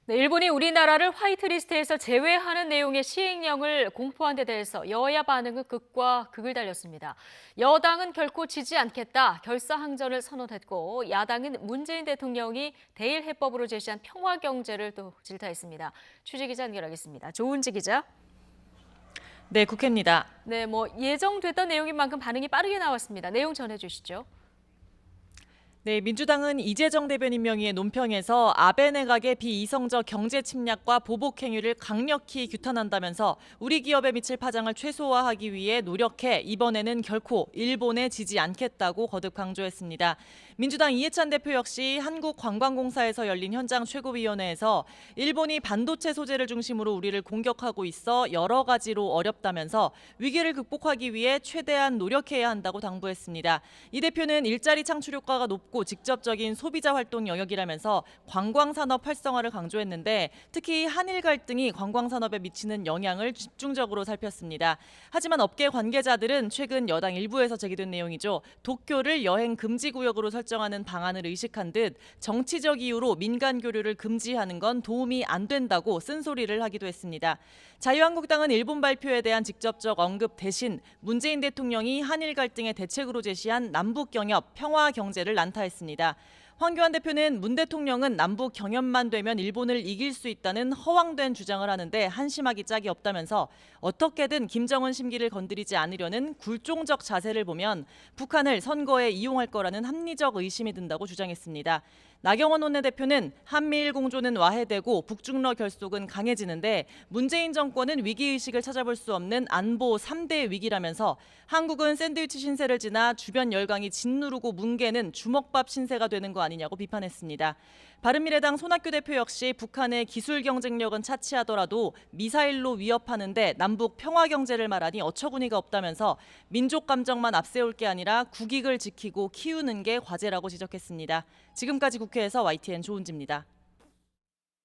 네, 일본이 우리나라를 화이트리스트에서 제외하는 내용의 시행령을 공포한 데 대해서 여야 반응은 극과 극을 달렸습니다. 여당은 결코 지지 않겠다 결사항전을 선언했고 야당은 문재인 대통령이 대일 해법으로 제시한 평화 경제를 또 질타했습니다. 취재 기자 연결하겠습니다. 조은지 기자. 네, 국회입니다. 네, 예정됐던 내용인 만큼 반응이 빠르게 나왔습니다. 내용 전해주시죠. 네, 민주당은 이재정 대변인 명의의 논평에서 아베 내각의 비이성적 경제 침략과 보복 행위를 강력히 규탄한다면서 우리 기업에 미칠 파장을 최소화하기 위해 노력해 이번에는 결코 일본에 지지 않겠다고 거듭 강조했습니다. 민주당 이해찬 대표 역시 한국관광공사에서 열린 현장 최고위원회에서 일본이 반도체 소재를 중심으로 우리를 공격하고 있어 여러 가지로 어렵다면서 위기를 극복하기 위해 최대한 노력해야 한다고 당부했습니다. 이 대표는 일자리 창출 효과가 높고 직접적인 소비자 활동 영역이라면서 관광산업 활성화를 강조했는데 특히 한일 갈등이 관광산업에 미치는 영향을 집중적으로 살폈습니다. 하지만 업계 관계자들은 최근 여당 일부에서 제기된 내용이죠. 도쿄를 여행 금지 구역으로 설정하는 방안을 의식한 듯 정치적 이유로 민간 교류를 금지하는 건 도움이 안 된다고 쓴소리를 하기도 했습니다. 자유한국당은 일본 발표에 대한 직접적 언급 대신 문재인 대통령이 한일 갈등의 대책으로 제시한 남북 경협, 평화 경제를 난타했습니다. 황교안 대표는 문 대통령은 남북 경협만 되면 일본을 이길 수 있다는 허황된 주장을 하는데 한심하기 짝이 없다면서 어떻게든 김정은 심기를 건드리지 않으려는 굴종적 자세를 보면 북한을 선거에 이용할 거라는 합리적 의심이 든다고 주장했습니다. 나경원 원내대표는 한미일 공조는 와해되고 북중러 결속은 강해지는데 문재인 정권은 위기의식을 찾아볼 수 없는 안보 3대 위기라면서 한국은 샌드위치 신세를 지나 주변 열강이 짓누르고 뭉개는 주먹밥 신세가 되는 거 아니냐고 비판했습니다. 바른미래당 손학규 대표 역시 북한의 기술 경쟁력은 차치하더라도 미사일로 위협하는데 남북 평화 경제를 말하니 어처구니가 없다면서 민족 감정만 앞세울 게 아니라 국익을 지키고 키우는 게 과제라고 지적했습니다. 지금까지 국회에서 YTN 조은지입니다.